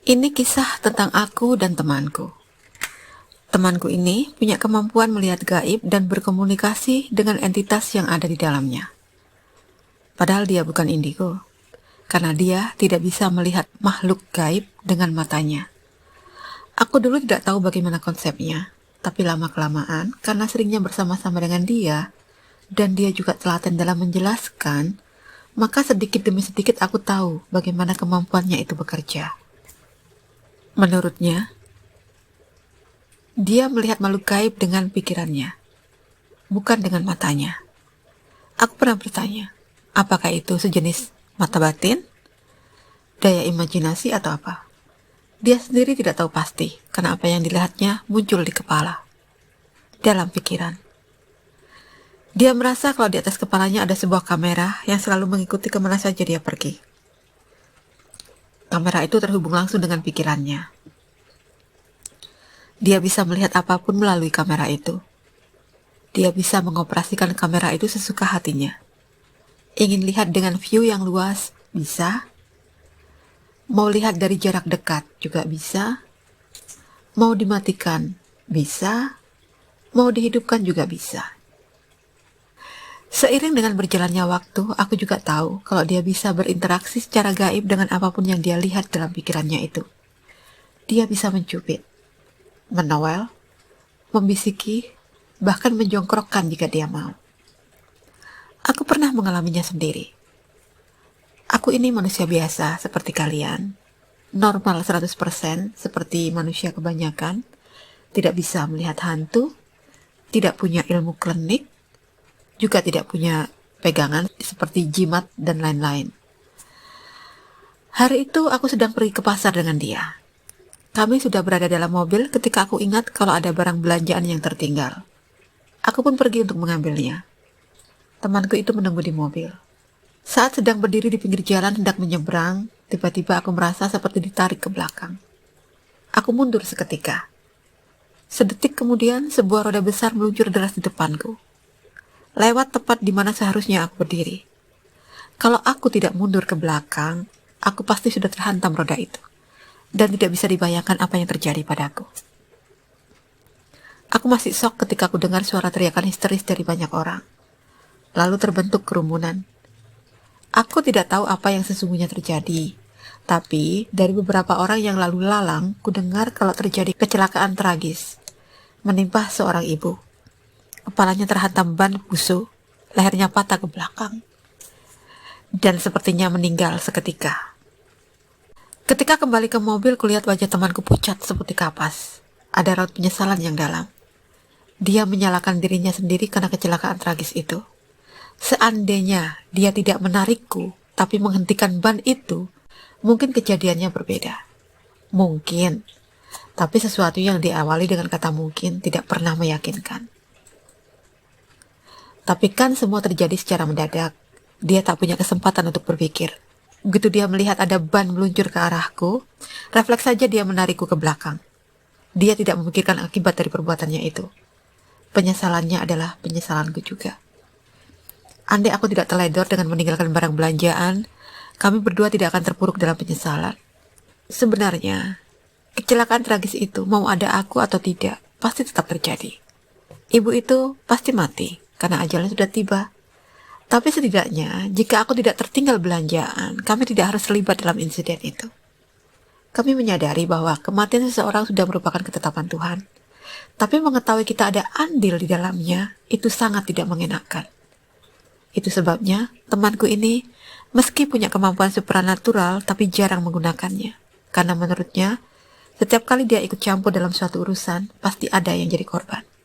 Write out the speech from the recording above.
Ini kisah tentang aku dan temanku. Temanku ini punya kemampuan melihat gaib dan berkomunikasi dengan entitas yang ada di dalamnya. Padahal dia bukan indigo, karena dia tidak bisa melihat makhluk gaib dengan matanya. Aku dulu tidak tahu bagaimana konsepnya, tapi lama-kelamaan karena seringnya bersama-sama dengan dia, dan dia juga telaten dalam menjelaskan, maka sedikit demi sedikit aku tahu bagaimana kemampuannya itu bekerja. Menurutnya, dia melihat makhluk gaib dengan pikirannya, bukan dengan matanya. Aku pernah bertanya, apakah itu sejenis mata batin, daya imajinasi atau apa? Dia sendiri tidak tahu pasti, karena apa yang dilihatnya muncul di kepala, dalam pikiran. Dia merasa kalau di atas kepalanya ada sebuah kamera yang selalu mengikuti kemana saja dia pergi. Kamera itu terhubung langsung dengan pikirannya. Dia bisa melihat apapun melalui kamera itu. Dia bisa mengoperasikan kamera itu sesuka hatinya. Ingin lihat dengan view yang luas, bisa. Mau lihat dari jarak dekat, juga bisa. Mau dimatikan, bisa. Mau dihidupkan, juga bisa. Seiring dengan berjalannya waktu, aku juga tahu kalau dia bisa berinteraksi secara gaib dengan apapun yang dia lihat dalam pikirannya itu. Dia bisa mencubit, menowel, membisiki, bahkan menjongkrokkan jika dia mau. Aku pernah mengalaminya sendiri. Aku ini manusia biasa seperti kalian, normal 100% seperti manusia kebanyakan, tidak bisa melihat hantu, tidak punya ilmu klinik, juga tidak punya pegangan seperti jimat dan lain-lain. Hari itu aku sedang pergi ke pasar dengan dia. Kami sudah berada dalam mobil ketika aku ingat kalau ada barang belanjaan yang tertinggal. Aku pun pergi untuk mengambilnya. Temanku itu menunggu di mobil. Saat sedang berdiri di pinggir jalan hendak menyeberang, tiba-tiba aku merasa seperti ditarik ke belakang. Aku mundur seketika. Sedetik kemudian, sebuah roda besar meluncur deras di depanku. Lewat tepat di mana seharusnya aku berdiri. Kalau aku tidak mundur ke belakang, aku pasti sudah terhantam roda itu. Dan tidak bisa dibayangkan apa yang terjadi padaku. Aku masih shock ketika aku dengar suara teriakan histeris dari banyak orang. Lalu terbentuk kerumunan. Aku tidak tahu apa yang sesungguhnya terjadi. Tapi dari beberapa orang yang lalu lalang, ku dengar kalau terjadi kecelakaan tragis. Menimpa seorang ibu. Kepalanya terhantam ban busuk, lehernya patah ke belakang. Dan sepertinya meninggal seketika. Ketika kembali ke mobil, kulihat wajah temanku pucat seperti kapas. Ada raut penyesalan yang dalam. Dia menyalahkan dirinya sendiri karena kecelakaan tragis itu. Seandainya dia tidak menarikku, tapi menghentikan ban itu, mungkin kejadiannya berbeda. Mungkin. Tapi sesuatu yang diawali dengan kata mungkin tidak pernah meyakinkan. Tapi kan semua terjadi secara mendadak. Dia tak punya kesempatan untuk berpikir. Begitu dia melihat ada ban meluncur ke arahku, refleks saja dia menarikku ke belakang. Dia tidak memikirkan akibat dari perbuatannya itu. Penyesalannya adalah penyesalanku juga. Andai aku tidak teledor dengan meninggalkan barang belanjaan, kami berdua tidak akan terpuruk dalam penyesalan. Sebenarnya, kecelakaan tragis itu mau ada aku atau tidak, pasti tetap terjadi. Ibu itu pasti mati, karena ajalnya sudah tiba. Tapi setidaknya, jika aku tidak tertinggal belanjaan, kami tidak harus terlibat dalam insiden itu. Kami menyadari bahwa kematian seseorang sudah merupakan ketetapan Tuhan. Tapi mengetahui kita ada andil di dalamnya, itu sangat tidak mengenakan. Itu sebabnya, temanku ini, meski punya kemampuan supranatural, tapi jarang menggunakannya. Karena menurutnya, setiap kali dia ikut campur dalam suatu urusan, pasti ada yang jadi korban.